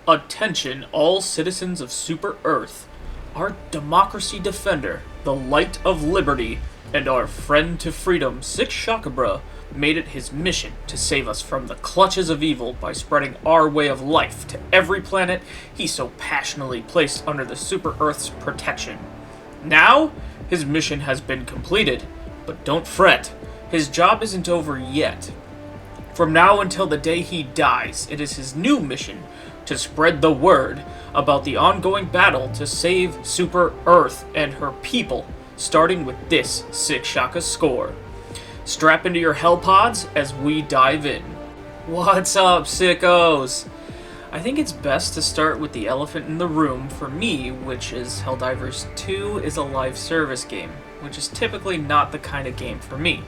Attention, all citizens of Super Earth. Our democracy defender, the light of liberty, and our friend to freedom, sickshockascore, made it his mission to save us from the clutches of evil by spreading our way of life to every planet he so passionately placed under the Super Earth's protection. Now, his mission has been completed, but don't fret, his job isn't over yet. From now until the day he dies, it is his new mission to spread the word about the ongoing battle to save Super Earth and her people, starting with this sickshockascore. Strap into your hell pods as we dive in. What's up, sickos? I think it's best to start with the elephant in the room for me, which is Helldivers 2 is a live service game, which is typically not the kind of game for me.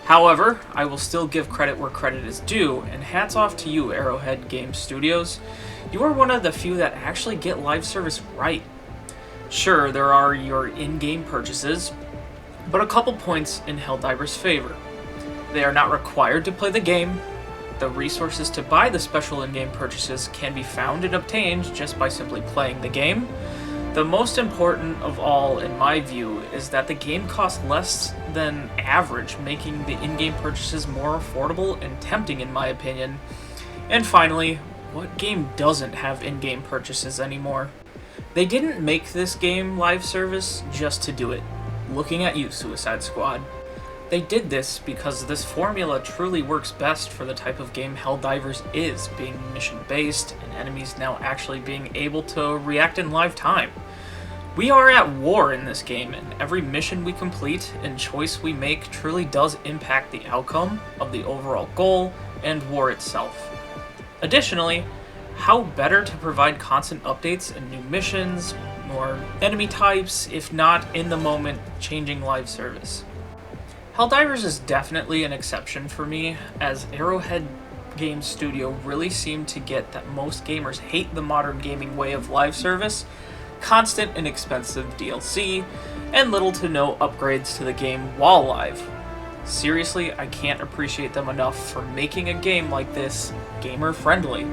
However, I will still give credit where credit is due, and hats off to you, Arrowhead Game Studios. You are one of the few that actually get live service right. Sure, there are your in-game purchases, but a couple points in Helldivers' favor. They are not required to play the game. The resources to buy the special in-game purchases can be found and obtained just by simply playing the game. The most important of all, in my view, is that the game costs less than average, making the in-game purchases more affordable and tempting in my opinion. And finally, what game doesn't have in-game purchases anymore? They didn't make this game live service just to do it. Looking at you, Suicide Squad. They did this because this formula truly works best for the type of game Helldivers is, being mission-based and enemies now actually being able to react in live time. We are at war in this game, and every mission we complete and choice we make truly does impact the outcome of the overall goal and war itself. Additionally, how better to provide constant updates and new missions, more enemy types, if not in the moment changing live service. Helldivers is definitely an exception for me, as Arrowhead Game Studio really seemed to get that most gamers hate the modern gaming way of live service, constant and expensive DLC, and little to no upgrades to the game while live. Seriously, I can't appreciate them enough for making a game like this gamer-friendly.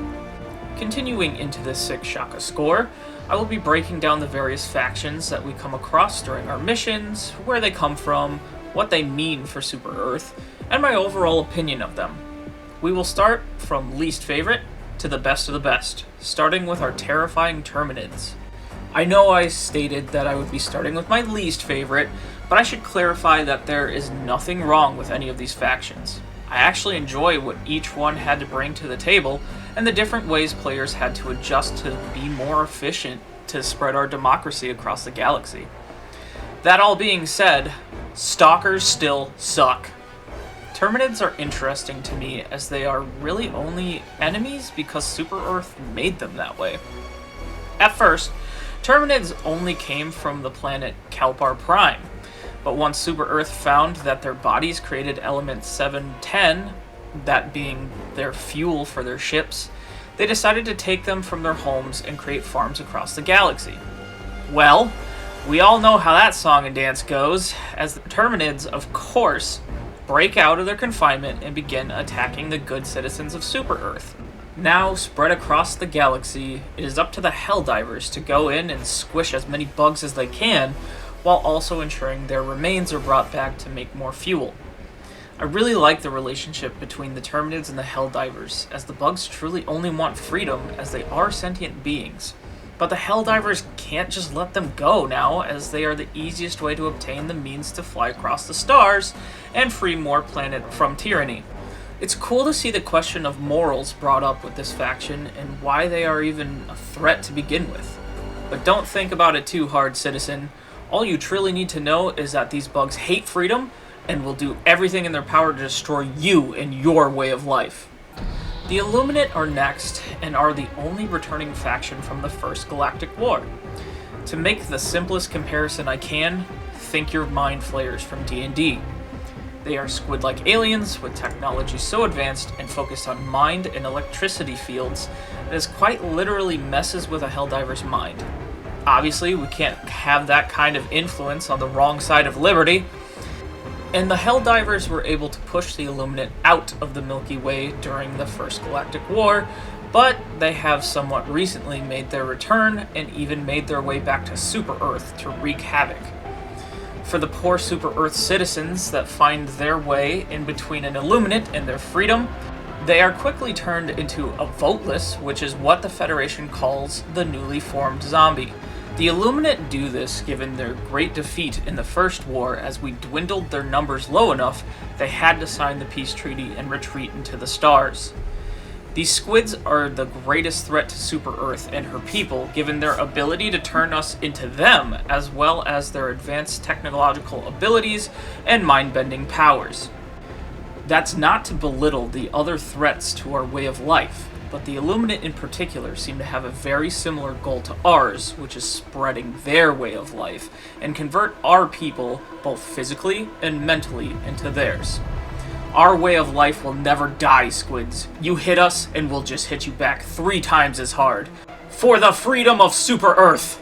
Continuing into this sickshockascore, I will be breaking down the various factions that we come across during our missions, where they come from, what they mean for Super Earth, and my overall opinion of them. We will start from least favorite to the best of the best, starting with our terrifying Terminids. I know I stated that I would be starting with my least favorite, but I should clarify that there is nothing wrong with any of these factions. I actually enjoy what each one had to bring to the table, and the different ways players had to adjust to be more efficient to spread our democracy across the galaxy. That all being said, Stalkers still suck. Terminids are interesting to me as they are really only enemies because Super Earth made them that way. At first, Terminids only came from the planet Kalpar Prime, but once Super Earth found that their bodies created element 710, that being their fuel for their ships, they decided to take them from their homes and create farms across the galaxy. Well, we all know how that song and dance goes, as the Terminids, of course, break out of their confinement and begin attacking the good citizens of Super Earth. Now, spread across the galaxy, it is up to the Helldivers to go in and squish as many bugs as they can, while also ensuring their remains are brought back to make more fuel. I really like the relationship between the Terminids and the Helldivers, as the bugs truly only want freedom as they are sentient beings. But the Helldivers can't just let them go now, as they are the easiest way to obtain the means to fly across the stars and free more planet from tyranny. It's cool to see the question of morals brought up with this faction and why they are even a threat to begin with. But don't think about it too hard, citizen. All you truly need to know is that these bugs hate freedom and will do everything in their power to destroy you and your way of life. The Illuminate are next, and are the only returning faction from the First Galactic War. To make the simplest comparison I can, think your Mind Flayers from D&D. They are squid-like aliens with technology so advanced and focused on mind and electricity fields that it quite literally messes with a Helldiver's mind. Obviously, we can't have that kind of influence on the wrong side of liberty, and the Helldivers were able to push the Illuminate out of the Milky Way during the First Galactic War, but they have somewhat recently made their return and even made their way back to Super Earth to wreak havoc. For the poor Super Earth citizens that find their way in between an Illuminate and their freedom, they are quickly turned into a voteless, which is what the Federation calls the newly formed zombie. The Illuminate do this given their great defeat in the First War. As we dwindled their numbers low enough, they had to sign the peace treaty and retreat into the stars. These squids are the greatest threat to Super Earth and her people, given their ability to turn us into them, as well as their advanced technological abilities and mind-bending powers. That's not to belittle the other threats to our way of life, but the Illuminate in particular seem to have a very similar goal to ours, which is spreading their way of life, and convert our people, both physically and mentally, into theirs. Our way of life will never die, squids. You hit us, and we'll just hit you back 3 times as hard. For the freedom of Super Earth!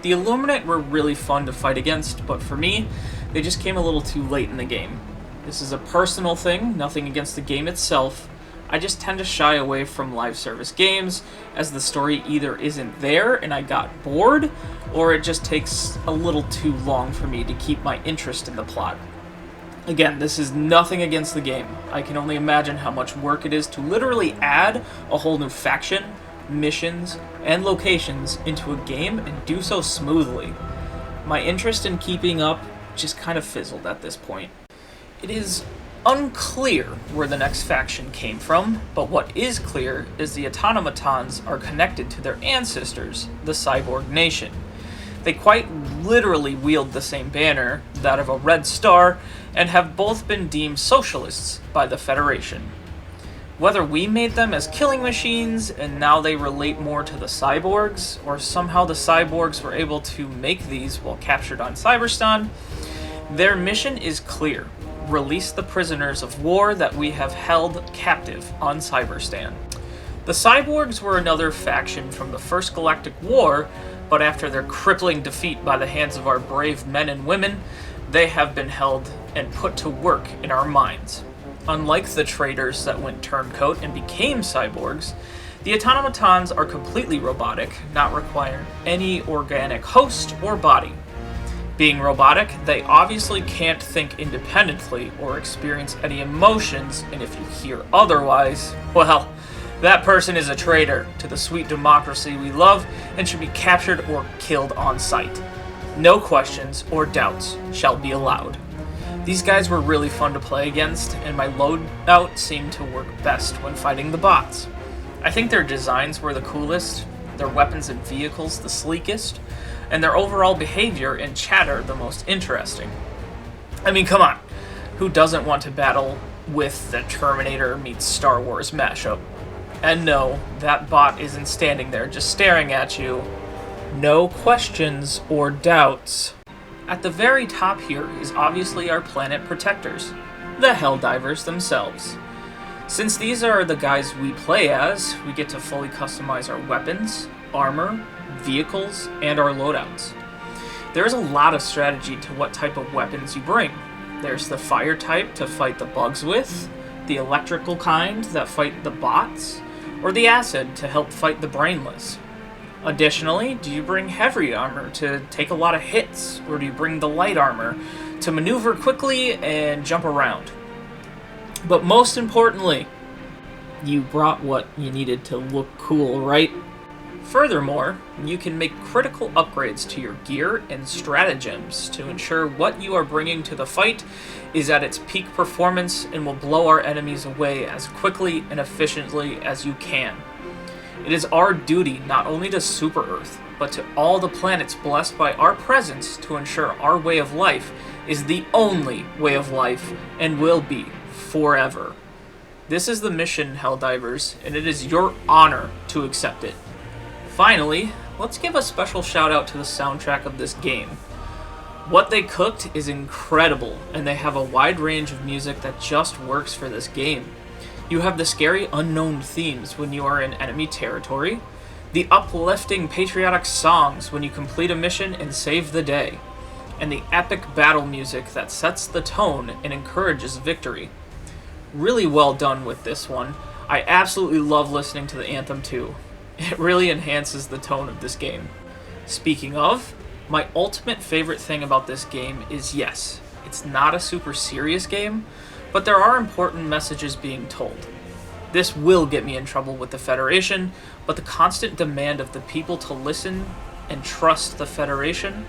The Illuminate were really fun to fight against, but for me, they just came a little too late in the game. This is a personal thing, nothing against the game itself. I just tend to shy away from live service games, as the story either isn't there and I got bored, or it just takes a little too long for me to keep my interest in the plot. Again, this is nothing against the game. I can only imagine how much work it is to literally add a whole new faction, missions, and locations into a game and do so smoothly. My interest in keeping up just kind of fizzled at this point. It is unclear where the next faction came from, but what is clear is the automatons are connected to their ancestors, the Cyborg Nation. They quite literally wield the same banner, that of a red star, and have both been deemed socialists by the Federation. Whether we made them as killing machines and now they relate more to the cyborgs, or somehow the cyborgs were able to make these while captured on Cyberstan, their mission is clear. Release the prisoners of war that we have held captive on Cyberstan. The cyborgs were another faction from the First Galactic War, but after their crippling defeat by the hands of our brave men and women, they have been held and put to work in our minds. Unlike the traitors that went turncoat and became cyborgs, the automatons are completely robotic, not requiring any organic host or body. Being robotic, they obviously can't think independently or experience any emotions, and if you hear otherwise, well, that person is a traitor to the sweet democracy we love and should be captured or killed on sight. No questions or doubts shall be allowed. These guys were really fun to play against, and my loadout seemed to work best when fighting the bots. I think their designs were the coolest, their weapons and vehicles the sleekest, and their overall behavior and chatter the most interesting. I mean, come on, who doesn't want to battle with the Terminator meets Star Wars mashup? And no, that bot isn't standing there just staring at you. No questions or doubts. At the very top here is obviously our planet protectors, the Helldivers themselves. Since these are the guys we play as, we get to fully customize our weapons, armor, vehicles, and our loadouts. There's a lot of strategy to what type of weapons you bring. There's the fire type to fight the bugs with, the electrical kind that fight the bots, or the acid to help fight the brainless. Additionally, do you bring heavy armor to take a lot of hits, or do you bring the light armor to maneuver quickly and jump around? But most importantly, you brought what you needed to look cool, right? Furthermore, you can make critical upgrades to your gear and stratagems to ensure what you are bringing to the fight is at its peak performance and will blow our enemies away as quickly and efficiently as you can. It is our duty not only to Super Earth, but to all the planets blessed by our presence to ensure our way of life is the only way of life and will be forever. This is the mission, Helldivers, and it is your honor to accept it. Finally, let's give a special shout out to the soundtrack of this game. What they cooked is incredible, and they have a wide range of music that just works for this game. You have the scary unknown themes when you are in enemy territory, the uplifting patriotic songs when you complete a mission and save the day, and the epic battle music that sets the tone and encourages victory. Really well done with this one. I absolutely love listening to the anthem too. It really enhances the tone of this game. Speaking of, my ultimate favorite thing about this game is yes, it's not a super serious game, but there are important messages being told. This will get me in trouble with the Federation, but the constant demand of the people to listen and trust the Federation,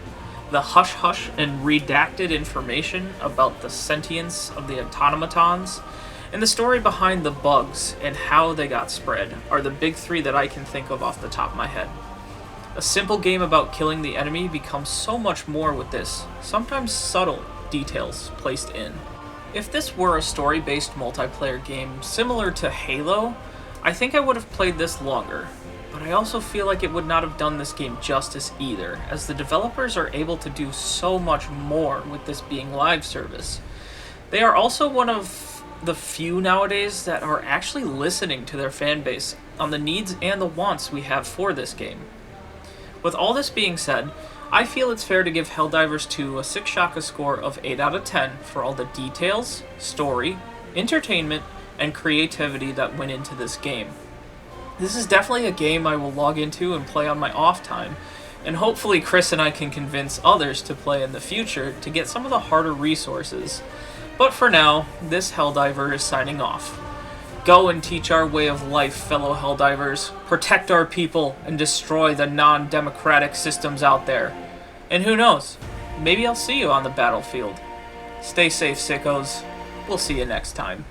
the hush-hush and redacted information about the sentience of the automatons, and the story behind the bugs and how they got spread are the big three that I can think of off the top of my head. A simple game about killing the enemy becomes so much more with this, sometimes subtle, details placed in. If this were a story-based multiplayer game similar to Halo, I think I would have played this longer, but I also feel like it would not have done this game justice either, as the developers are able to do so much more with this being live service. They are also one of the few nowadays that are actually listening to their fanbase on the needs and the wants we have for this game. With all this being said, I feel it's fair to give Helldivers 2 a sickshockascore of 8 out of 10 for all the details, story, entertainment, and creativity that went into this game. This is definitely a game I will log into and play on my off time, and hopefully Chris and I can convince others to play in the future to get some of the harder resources. But for now, this Helldiver is signing off. Go and teach our way of life, fellow Helldivers. Protect our people and destroy the non-democratic systems out there. And who knows, maybe I'll see you on the battlefield. Stay safe, sickos. We'll see you next time.